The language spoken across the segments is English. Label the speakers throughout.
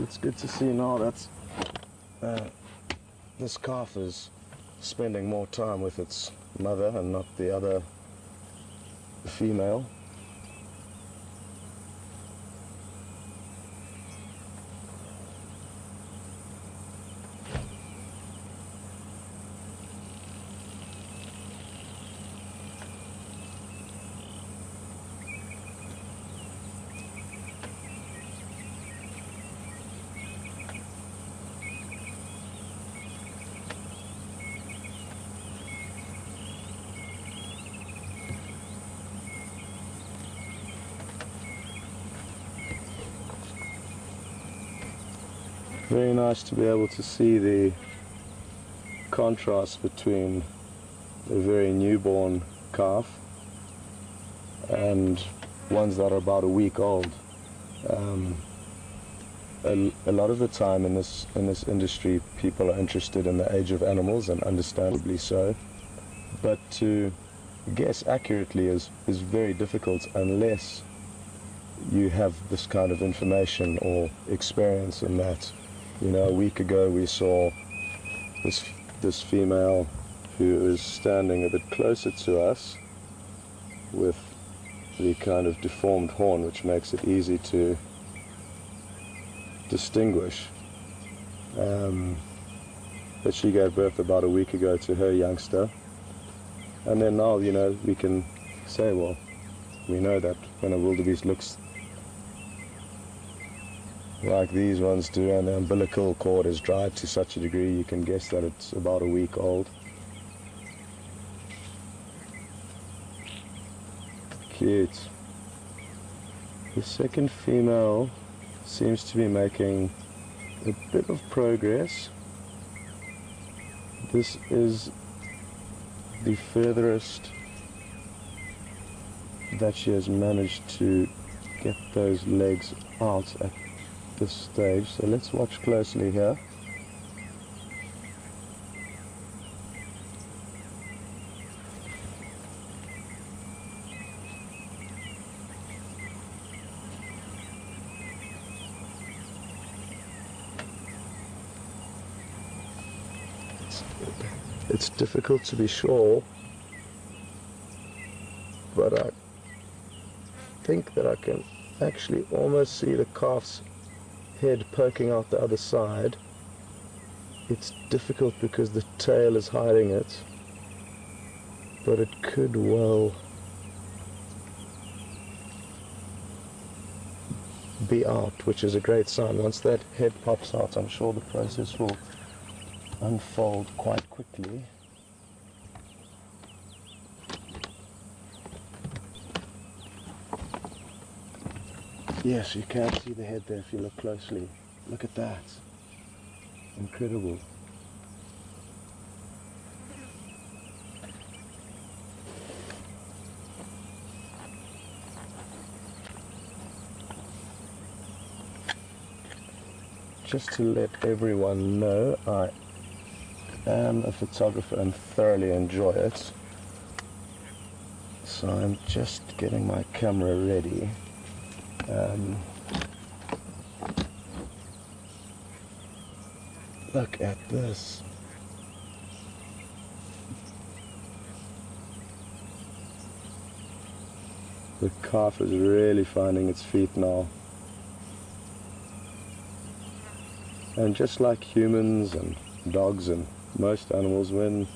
Speaker 1: it's good to see now that this calf is spending more time with its mother and not the other female. Very nice to be able to see the contrast between a very newborn calf and ones that are about a week old. A lot of the time in this industry, people are interested in the age of animals, and understandably so. But to guess accurately is very difficult unless you have this kind of information or experience in that. You know, a week ago we saw this female who is standing a bit closer to us with the kind of deformed horn, which makes it easy to distinguish. But she gave birth about a week ago to her youngster. And then now, you know, we can say, well, we know that when a wildebeest looks like these ones do, and the umbilical cord is dried to such a degree, you can guess that it's about a week old. Cute. The second female seems to be making a bit of progress. This is the furthest that she has managed to get those legs out at this stage, so let's watch closely here. It's difficult to be sure, but I think that I can actually almost see the calf's head poking out the other side. It's difficult because the tail is hiding it, but it could well be out, which is a great sign. Once that head pops out, I'm sure the process will unfold quite quickly. Yes, you can see the head there if you look closely. Look at that. Incredible. Just to let everyone know, I am a photographer and thoroughly enjoy it. So I'm just getting my camera ready. Look at this. The calf is really finding its feet now. And just like humans and dogs and most animals, when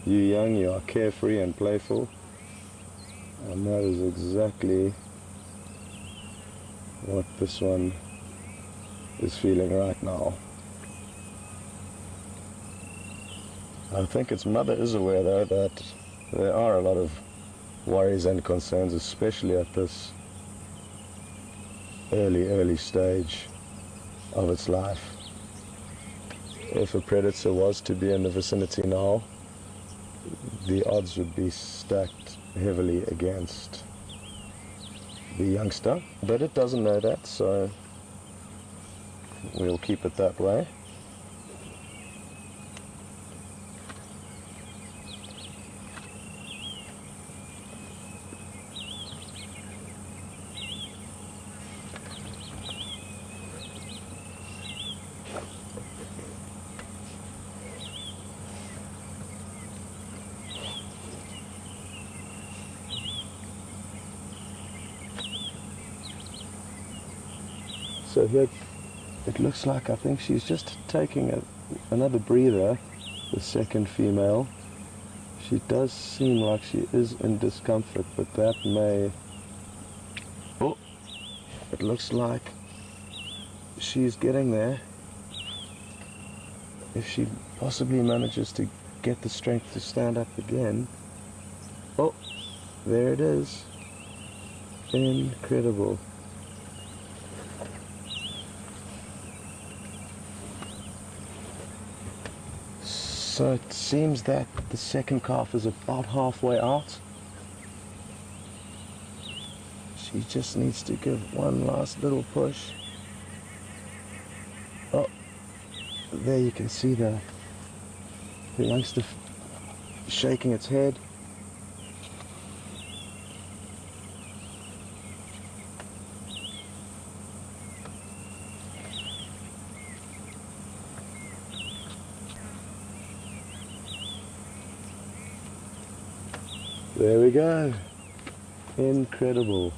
Speaker 1: you're young, you are carefree and playful. And that is exactly what this one is feeling right now. I think its mother is aware, though, that there are a lot of worries and concerns, especially at this early stage of its life. If a predator was to be in the vicinity now, the odds would be stacked heavily against the youngster, but it doesn't know that, so we'll keep it that way. So here it looks like, I think she's just taking another breather, the second female. She does seem like she is in discomfort, but that may... Oh, it looks like she's getting there. If she possibly manages to get the strength to stand up again. Oh, there it is. Incredible. So it seems that the second calf is about halfway out. She just needs to give one last little push. Oh, there you can see the youngster shaking its head. There we go. Incredible.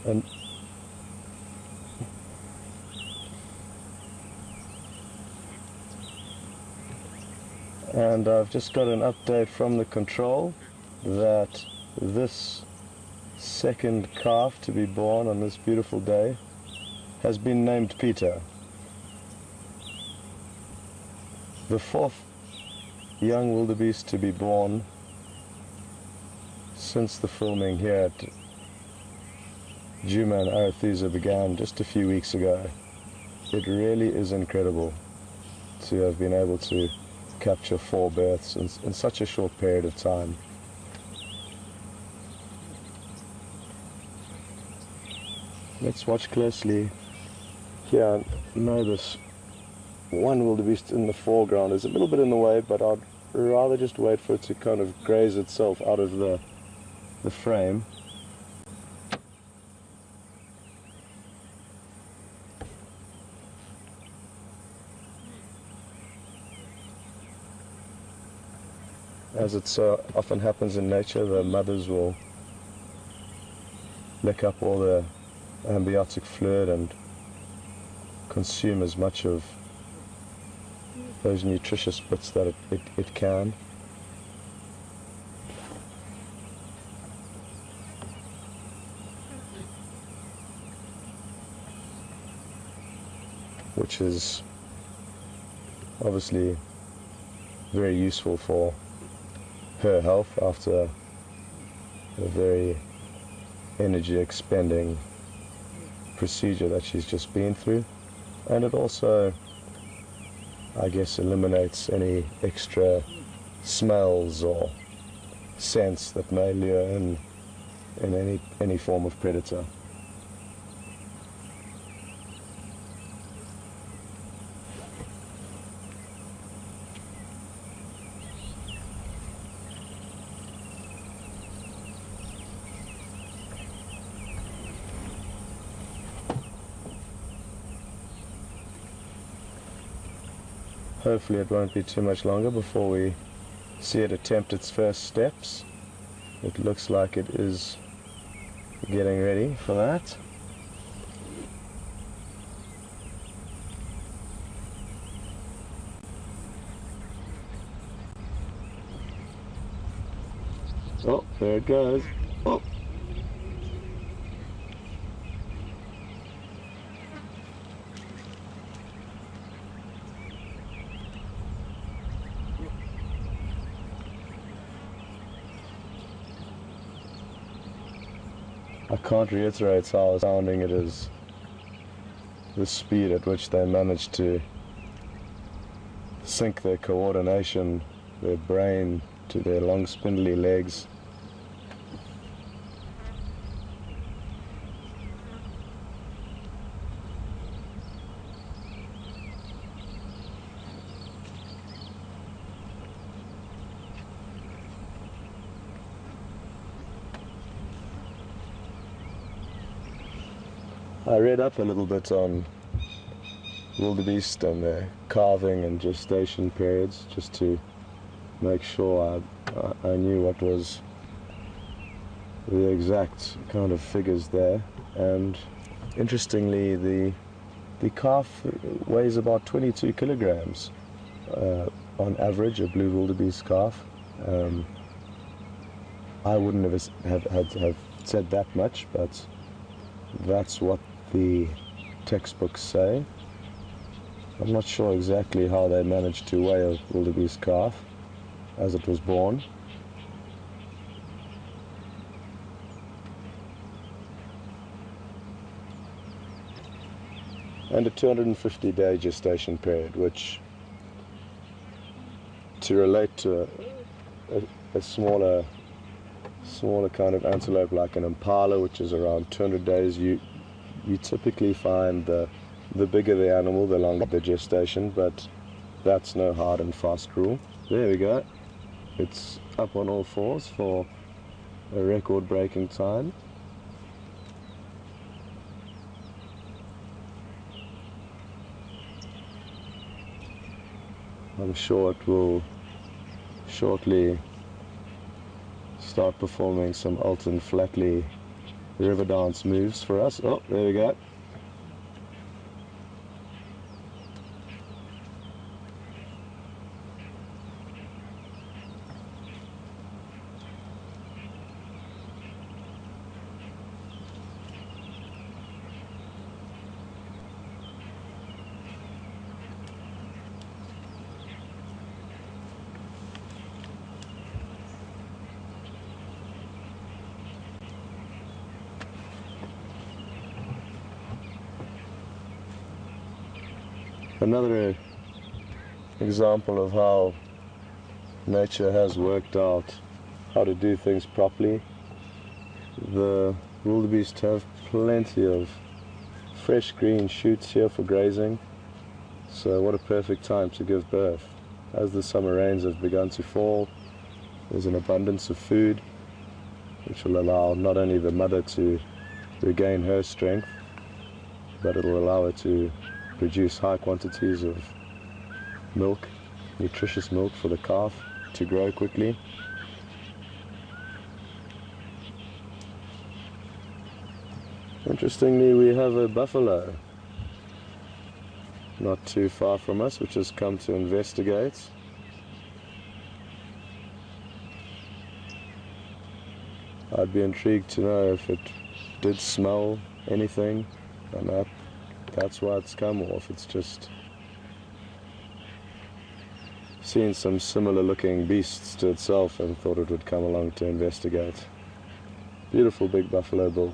Speaker 1: And I've just got an update from the control that this second calf to be born on this beautiful day has been named Peter. The fourth young wildebeest to be born since the filming here at Juma and Arethusa began just a few weeks ago. It really is incredible to have been able to capture 4 births in such a short period of time. Let's watch closely here. I know this one wildebeest in the foreground is a little bit in the way, but I'd rather just wait for it to kind of graze itself out of the frame. As it so often happens in nature, the mothers will lick up all the ambiotic fluid and consume as much of those nutritious bits that it can. Which is obviously very useful for her health after a very energy expending procedure that she's just been through. And it also, I guess, eliminates any extra smells or scents that may lure in any form of predator. Hopefully it won't be too much longer before we see it attempt its first steps. It looks like it is getting ready for that. Oh, there it goes. Oh. I can't reiterate how astounding it is, the speed at which they managed to sync their coordination, their brain to their long spindly legs. I read up a little bit on wildebeest and their calving and gestation periods, just to make sure I knew what was the exact kind of figures there. And interestingly, the calf weighs about 22 kilograms on average, a blue wildebeest calf. I wouldn't have said that much, but that's what the textbooks say. I'm not sure exactly how they managed to weigh a wildebeest calf as it was born. And a 250-day gestation period, which, to relate to a smaller kind of antelope like an impala, which is around 200 days, you typically find the bigger the animal, the longer the gestation, but that's no hard and fast rule. There we go. It's up on all fours for a record-breaking time. I'm sure it will shortly start performing some Alton Flatley river dance moves for us. Oh, there we go. Another example of how nature has worked out how to do things properly. The wildebeest have plenty of fresh green shoots here for grazing, so what a perfect time to give birth. As the summer rains have begun to fall, there's an abundance of food which will allow not only the mother to regain her strength, but it will allow her to produce high quantities of milk, nutritious milk for the calf to grow quickly. Interestingly, we have a buffalo not too far from us, which has come to investigate. I'd be intrigued to know if it did smell anything, and that's why it's come, or if it's just seen some similar looking beasts to itself and thought it would come along to investigate. Beautiful big buffalo bull.